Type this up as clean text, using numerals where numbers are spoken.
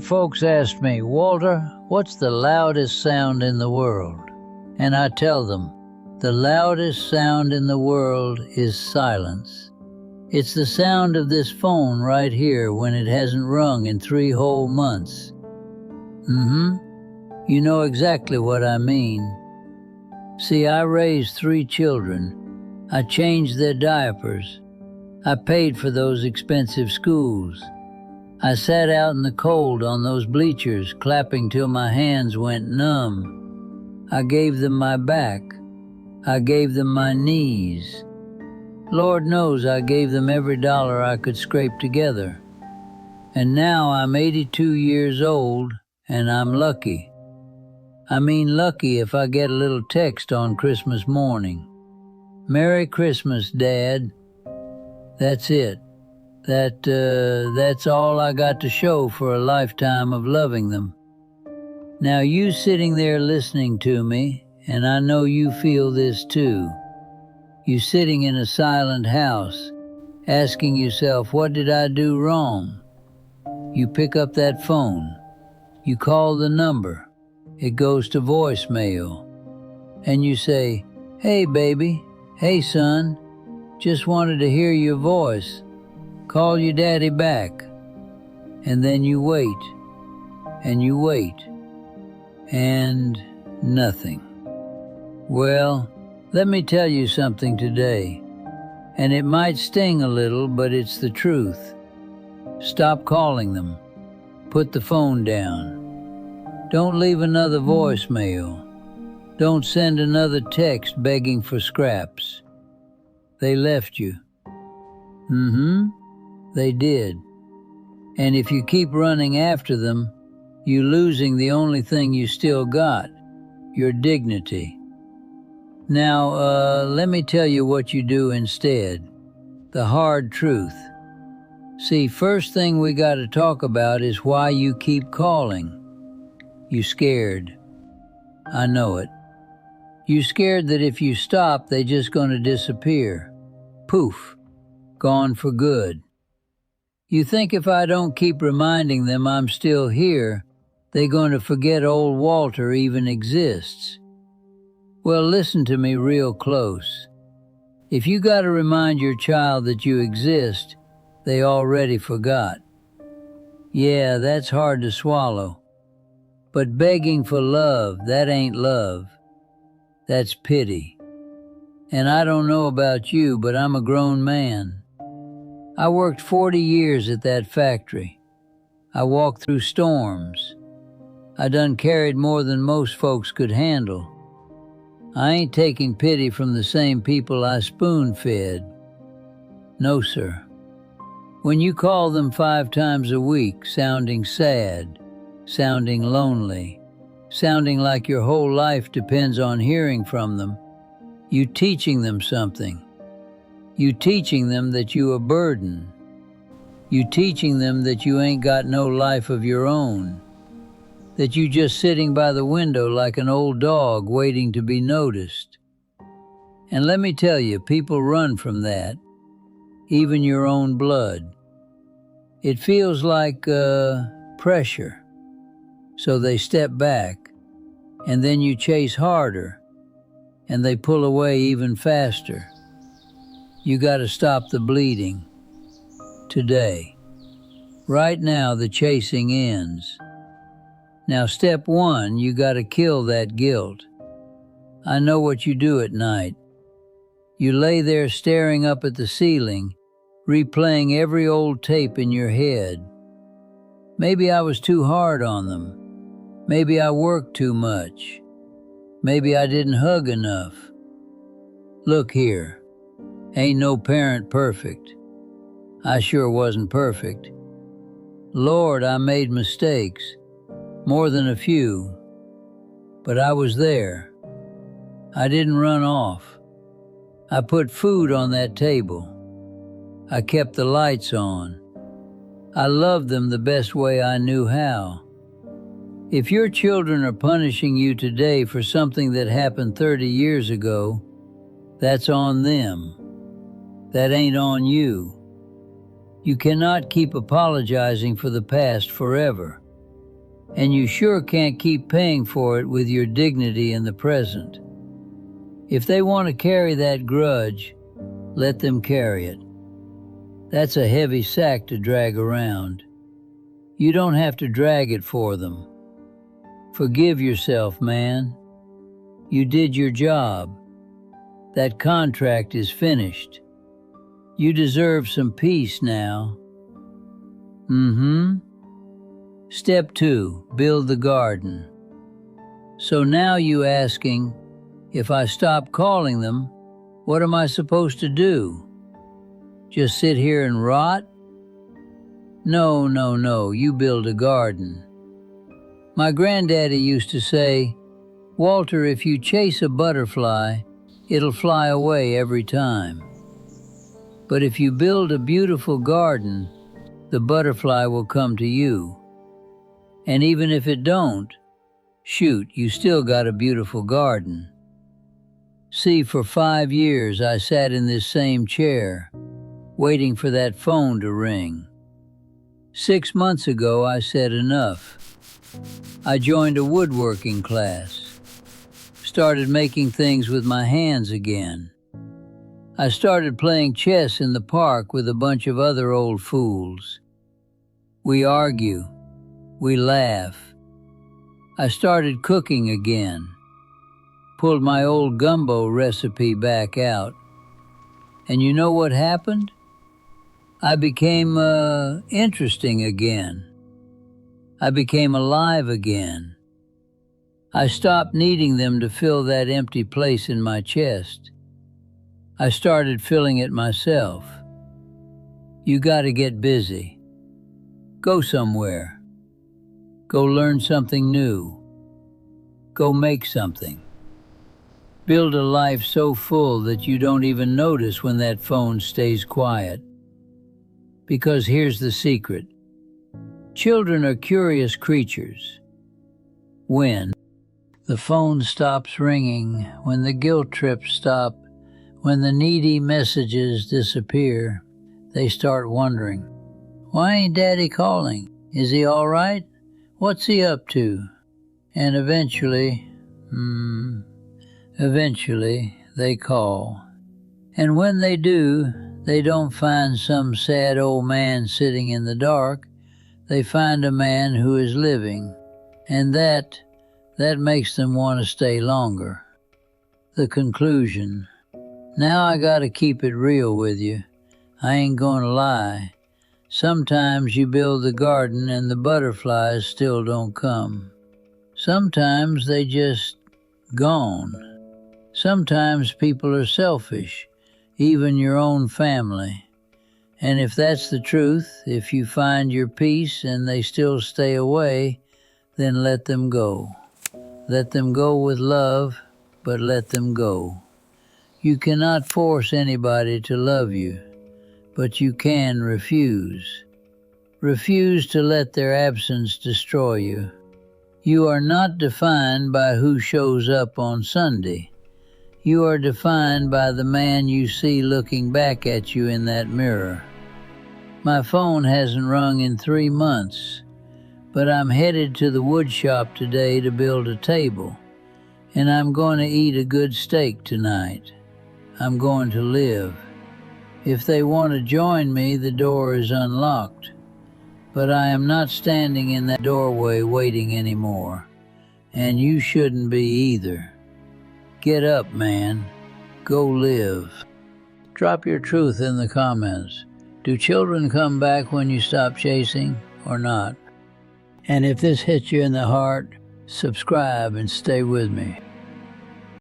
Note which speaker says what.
Speaker 1: Folks ask me, Walter, what's the loudest sound in the world? And I tell them, the loudest sound in the world is silence. It's the sound of this phone right here when it hasn't rung in 3 whole months. You know exactly what I mean. See, I raised 3 children. I changed their diapers. I paid for those expensive schools. I sat out in the cold on those bleachers, clapping till my hands went numb. I gave them my back. I gave them my knees. Lord knows I gave them every dollar I could scrape together. And now I'm 82 years old, and I'm lucky. I mean lucky if I get a little text on Christmas morning. Merry Christmas, Dad. That's it. That's all I got to show for a lifetime of loving them. Now you sitting there listening to me, and I know you feel this too. You sitting in a silent house, asking yourself, what did I do wrong? You pick up that phone. You call the number. It goes to voicemail. And you say, hey baby, hey son, just wanted to hear your voice. Call your daddy back. And then you wait, and you wait, and nothing. Well, let me tell you something today, and it might sting a little, but it's the truth. Stop calling them. Put the phone down. Don't leave another voicemail. Don't send another text begging for scraps. They left you. They did. And if you keep running after them, you're losing the only thing you still got, your dignity. Now, let me tell you what you do instead. The hard truth. See, first thing we got to talk about is why you keep calling. You scared. I know it. You scared that if you stop, they just gonna disappear. Poof. Gone for good. You think if I don't keep reminding them I'm still here, they're going to forget old Walter even exists. Well, listen to me real close. If you got to remind your child that you exist, they already forgot. Yeah, that's hard to swallow. But begging for love, that ain't love. That's pity. And I don't know about you, but I'm a grown man. I worked 40 years at that factory. I walked through storms. I done carried more than most folks could handle. I ain't taking pity from the same people I spoon-fed. No, sir. When you call them 5 times a week, sounding sad, sounding lonely, sounding like your whole life depends on hearing from them, you teaching them something. You teaching them that you a burden. You teaching them that you ain't got no life of your own. That you just sitting by the window like an old dog waiting to be noticed. And let me tell you, people run from that. Even your own blood. It feels like pressure. So they step back, and then you chase harder, and they pull away even faster. You got to stop the bleeding. Today. Right now, the chasing ends. Now, step 1, you got to kill that guilt. I know what you do at night. You lay there staring up at the ceiling, replaying every old tape in your head. Maybe I was too hard on them. Maybe I worked too much. Maybe I didn't hug enough. Look here. Ain't no parent perfect. I sure wasn't perfect. Lord, I made mistakes. More than a few. But I was there. I didn't run off. I put food on that table. I kept the lights on. I loved them the best way I knew how. If your children are punishing you today for something that happened 30 years ago, that's on them. That ain't on you. You cannot keep apologizing for the past forever. And you sure can't keep paying for it with your dignity in the present. If they want to carry that grudge, let them carry it. That's a heavy sack to drag around. You don't have to drag it for them. Forgive yourself, man. You did your job. That contract is finished. You deserve some peace now. Step 2, build the garden. So now you asking, if I stop calling them, what am I supposed to do? Just sit here and rot? No, you build a garden. My granddaddy used to say, Walter, if you chase a butterfly, it'll fly away every time. But if you build a beautiful garden, the butterfly will come to you. And even if it don't, shoot, you still got a beautiful garden. See, for 5 years I sat in this same chair, waiting for that phone to ring. 6 months ago I said enough. I joined a woodworking class, started making things with my hands again. I started playing chess in the park with a bunch of other old fools. We argue, we laugh. I started cooking again, pulled my old gumbo recipe back out. And you know what happened? I became interesting again. I became alive again. I stopped needing them to fill that empty place in my chest. I started filling it myself. You gotta get busy. Go somewhere. Go learn something new. Go make something. Build a life so full that you don't even notice when that phone stays quiet. Because here's the secret. Children are curious creatures. When the phone stops ringing, when the guilt trips stop, when the needy messages disappear, they start wondering, why ain't Daddy calling? Is he all right? What's he up to? And eventually they call. And when they do, they don't find some sad old man sitting in the dark. They find a man who is living, and that makes them want to stay longer. The conclusion. Now I gotta keep it real with you. I ain't gonna lie. Sometimes you build the garden and the butterflies still don't come. Sometimes they just gone. Sometimes people are selfish, even your own family. And if that's the truth, if you find your peace and they still stay away, then let them go. Let them go with love, but let them go. You cannot force anybody to love you, but you can refuse. Refuse to let their absence destroy you. You are not defined by who shows up on Sunday. You are defined by the man you see looking back at you in that mirror. My phone hasn't rung in 3 months, but I'm headed to the wood shop today to build a table, and I'm going to eat a good steak tonight. I'm going to live. If they want to join me, the door is unlocked, but I am not standing in that doorway waiting anymore, and you shouldn't be either. Get up, man. Go live. Drop your truth in the comments. Do children come back when you stop chasing or not? And if this hits you in the heart, subscribe and stay with me.